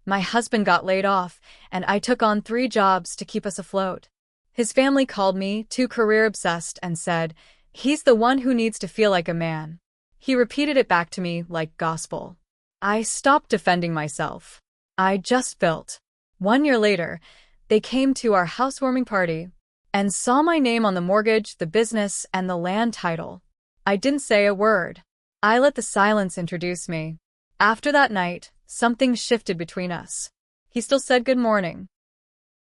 My husband got laid off, and I took on 3 jobs to keep us afloat. His family called me, too career-obsessed, and said, "He's the one who needs to feel like a man." He repeated it back to me like gospel. I stopped defending myself. I just built. 1 year later, they came to our housewarming party and saw my name on the mortgage, the business, and the land title. I didn't say a word. I let the silence introduce me. After that night, something shifted between us. He still said good morning.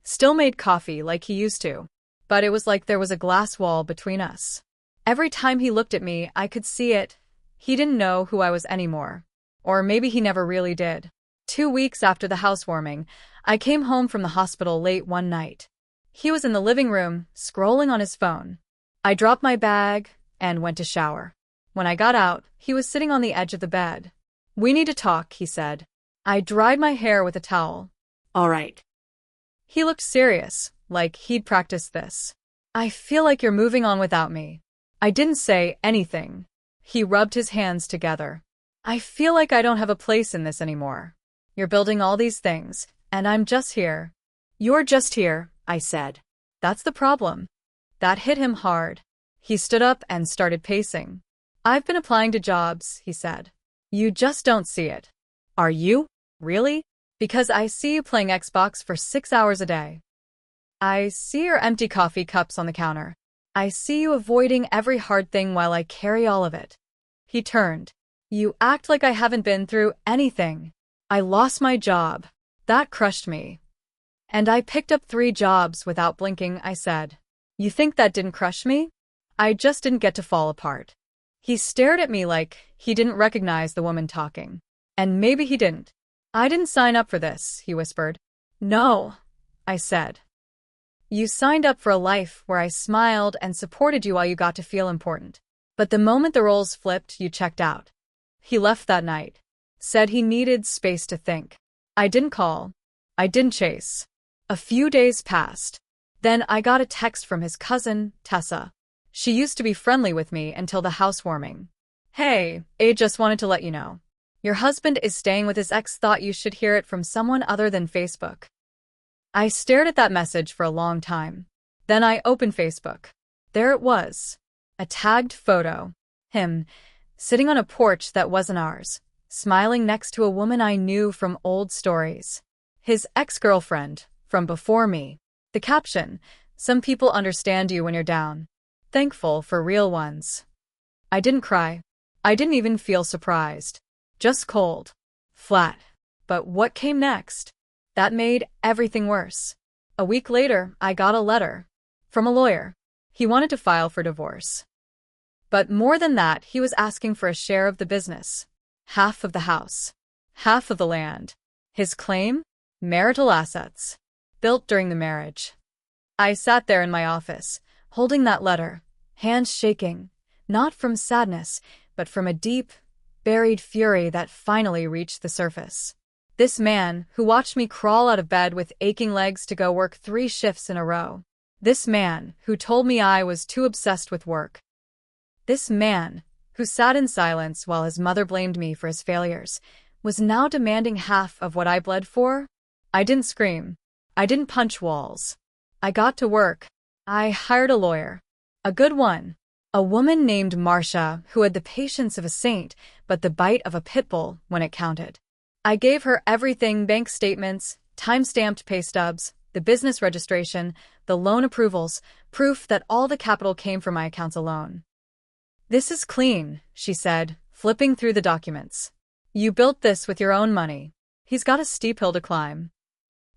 Still made coffee like he used to. But it was like there was a glass wall between us. Every time he looked at me, I could see it. He didn't know who I was anymore. Or maybe he never really did. 2 weeks after the housewarming, I came home from the hospital late one night. He was in the living room, scrolling on his phone. I dropped my bag and went to shower. When I got out, he was sitting on the edge of the bed. "We need to talk," he said. I dried my hair with a towel. "All right." He looked serious, like he'd practiced this. "I feel like you're moving on without me." I didn't say anything. He rubbed his hands together. "I feel like I don't have a place in this anymore. You're building all these things, and I'm just here." "You're just here," I said. "That's the problem." That hit him hard. He stood up and started pacing. "I've been applying to jobs," he said. "You just don't see it." "Are you? Really?" "Because I see you playing Xbox for 6 hours a day. I see your empty coffee cups on the counter. I see you avoiding every hard thing while I carry all of it." He turned. "You act like I haven't been through anything. I lost my job. That crushed me. And I picked up 3 jobs without blinking," I said. "You think that didn't crush me? I just didn't get to fall apart." He stared at me like he didn't recognize the woman talking. And maybe he didn't. "I didn't sign up for this," he whispered. "No," I said. "You signed up for a life where I smiled and supported you while you got to feel important. But the moment the roles flipped, you checked out." He left that night. Said he needed space to think. I didn't call. I didn't chase. A few days passed. Then I got a text from his cousin, Tessa. She used to be friendly with me until the housewarming. "Hey, I just wanted to let you know. Your husband is staying with his ex. Thought you should hear it from someone other than Facebook." I stared at that message for a long time. Then I opened Facebook. There it was. A tagged photo. Him, sitting on a porch that wasn't ours, smiling next to a woman I knew from old stories. His ex-girlfriend, from before me. The caption, "Some people understand you when you're down. Thankful for real ones." I didn't cry. I didn't even feel surprised. Just cold. Flat. But what came next? That made everything worse. A week later, I got a letter. From a lawyer. He wanted to file for divorce. But more than that, he was asking for a share of the business. Half of the house. Half of the land. His claim? Marital assets. Built during the marriage. I sat there in my office, holding that letter, hands shaking, not from sadness, but from a deep, buried fury that finally reached the surface. This man, who watched me crawl out of bed with aching legs to go work 3 shifts in a row. This man, who told me I was too obsessed with work. This man, who sat in silence while his mother blamed me for his failures, was now demanding half of what I bled for? I didn't scream. I didn't punch walls. I got to work. I hired a lawyer. A good one. A woman named Marcia who had the patience of a saint, but the bite of a pit bull when it counted. I gave her everything: bank statements, time-stamped pay stubs, the business registration, the loan approvals, proof that all the capital came from my accounts alone. "This is clean," she said, flipping through the documents. "You built this with your own money." He's got a steep hill to climb.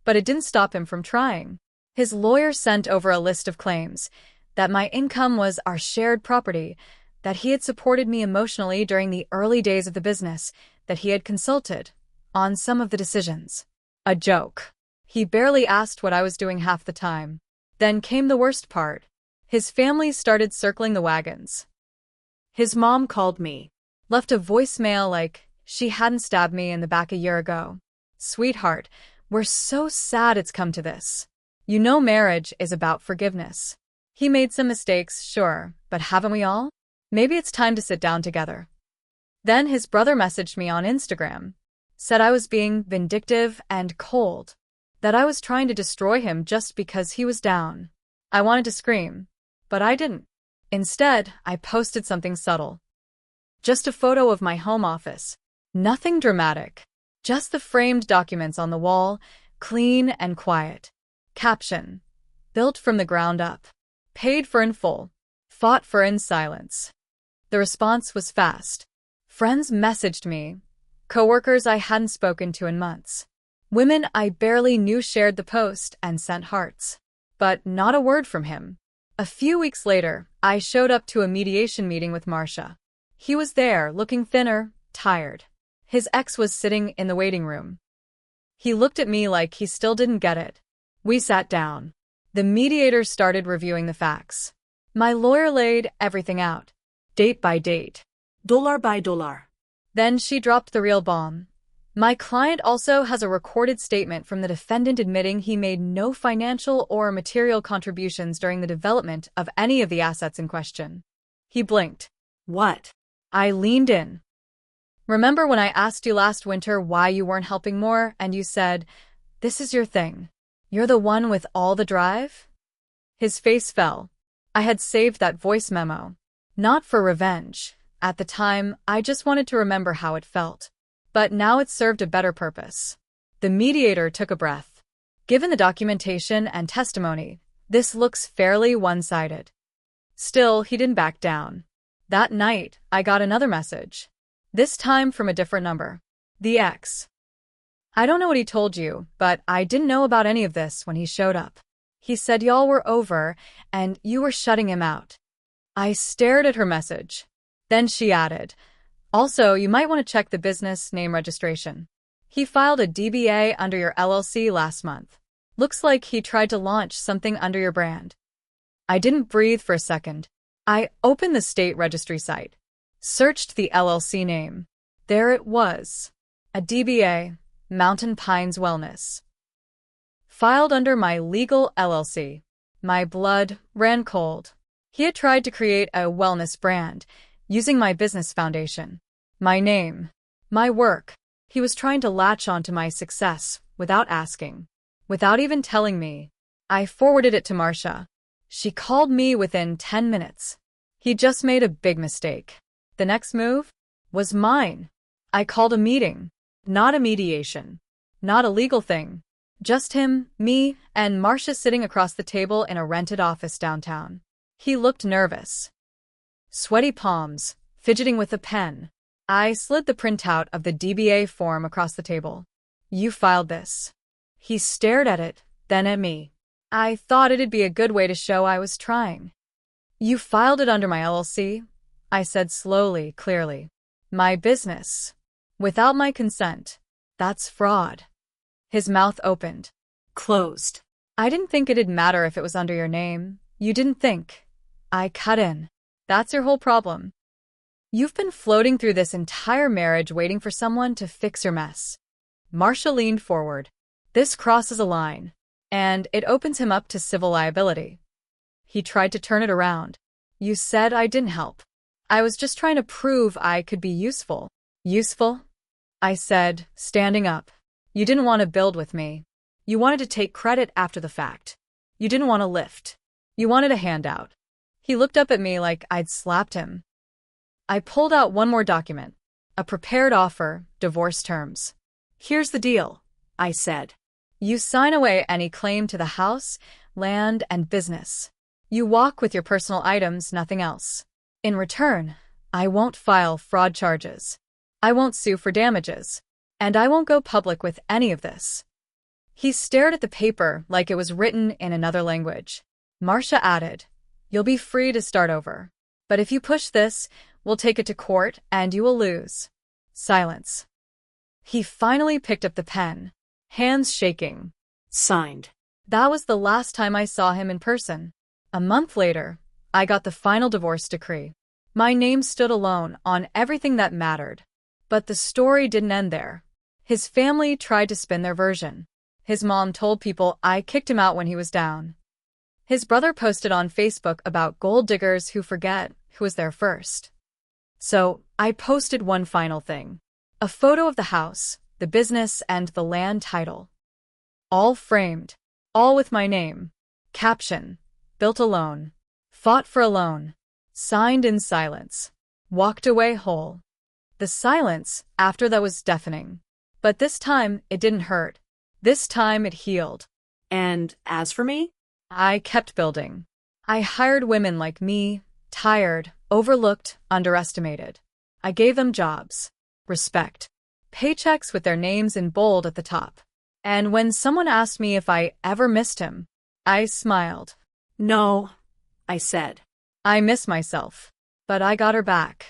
But it didn't stop him from trying. His lawyer sent over a list of claims, that my income was our shared property, that he had supported me emotionally during the early days of the business, that he had consulted on some of the decisions. A joke. He barely asked what I was doing half the time. Then came the worst part. His family started circling the wagons. His mom called me, left a voicemail like she hadn't stabbed me in the back a year ago. "Sweetheart, we're so sad it's come to this. You know marriage is about forgiveness. He made some mistakes, sure, but haven't we all? Maybe it's time to sit down together." Then his brother messaged me on Instagram. said I was being vindictive and cold, that I was trying to destroy him just because he was down. I wanted to scream, but I didn't. Instead, I posted something subtle. Just a photo of my home office. Nothing dramatic. Just the framed documents on the wall, clean and quiet. Caption: built from the ground up. Paid for in full. Fought for in silence. The response was fast. Friends messaged me. Coworkers I hadn't spoken to in months. Women I barely knew shared the post and sent hearts. But not a word from him. A few weeks later, I showed up to a mediation meeting with Marcia. He was there, looking thinner, tired. His ex was sitting in the waiting room. He looked at me like he still didn't get it. We sat down. The mediator started reviewing the facts. My lawyer laid everything out, date by date, dollar by dollar. Then she dropped the real bomb. My client also has a recorded statement from the defendant admitting he made no financial or material contributions during the development of any of the assets in question. He blinked. What? I leaned in. Remember when I asked you last winter why you weren't helping more, and you said, "This is your thing. You're the one with all the drive?" His face fell. I had saved that voice memo. Not for revenge. At the time, I just wanted to remember how it felt. But now it served a better purpose. The mediator took a breath. Given the documentation and testimony, this looks fairly one-sided. Still, he didn't back down. That night, I got another message. This time from a different number. The ex. I don't know what he told you, but I didn't know about any of this when he showed up. He said y'all were over, and you were shutting him out. I stared at her message. Then she added, "Also, you might want to check the business name registration. He filed a DBA under your LLC last month. Looks like he tried to launch something under your brand." I didn't breathe for a second. I opened the state registry site. Searched the LLC name. There it was. A DBA, Mountain Pines Wellness. Filed under my legal LLC. My blood ran cold. He had tried to create a wellness brand, using my business foundation. My name. My work. He was trying to latch onto my success, without asking. Without even telling me. I forwarded it to Marcia. She called me within 10 minutes. He just made a big mistake. The next move was mine. I called a meeting. Not a mediation. Not a legal thing. Just him, me, and Marcia sitting across the table in a rented office downtown. He looked nervous. Sweaty palms, fidgeting with a pen. I slid the printout of the DBA form across the table. "You filed this." He stared at it, then at me. I thought it'd be a good way to show I was trying. "You filed it under my LLC?" I said slowly, clearly. "My business. Without my consent. That's fraud." His mouth opened. Closed. "I didn't think it'd matter if it was under your name. You didn't think." I cut in. "That's your whole problem. You've been floating through this entire marriage waiting for someone to fix your mess." Marcia leaned forward. "This crosses a line, and it opens him up to civil liability." He tried to turn it around. "You said I didn't help. I was just trying to prove I could be useful." "Useful?" I said, standing up. "You didn't want to build with me. You wanted to take credit after the fact. You didn't want to lift. You wanted a handout." He looked up at me like I'd slapped him. I pulled out one more document. A prepared offer, divorce terms. "Here's the deal," I said. "You sign away any claim to the house, land, and business. You walk with your personal items, nothing else. In return, I won't file fraud charges. I won't sue for damages. And I won't go public with any of this." He stared at the paper like it was written in another language. Marcia added, "You'll be free to start over. But if you push this, we'll take it to court and you will lose." Silence. He finally picked up the pen, hands shaking. Signed. That was the last time I saw him in person. A month later, I got the final divorce decree. My name stood alone on everything that mattered. But the story didn't end there. His family tried to spin their version. His mom told people I kicked him out when he was down. His brother posted on Facebook about gold diggers who forget who was there first. So, I posted one final thing. A photo of the house, the business, and the land title. All framed. All with my name. Caption: built alone. Fought for a loan. Signed in silence. Walked away whole. The silence after that was deafening. But this time, it didn't hurt. This time it healed. And as for me? I kept building. I hired women like me, tired, overlooked, underestimated. I gave them jobs, respect, paychecks with their names in bold at the top. And when someone asked me if I ever missed him, I smiled. No, I said. I miss myself. But I got her back.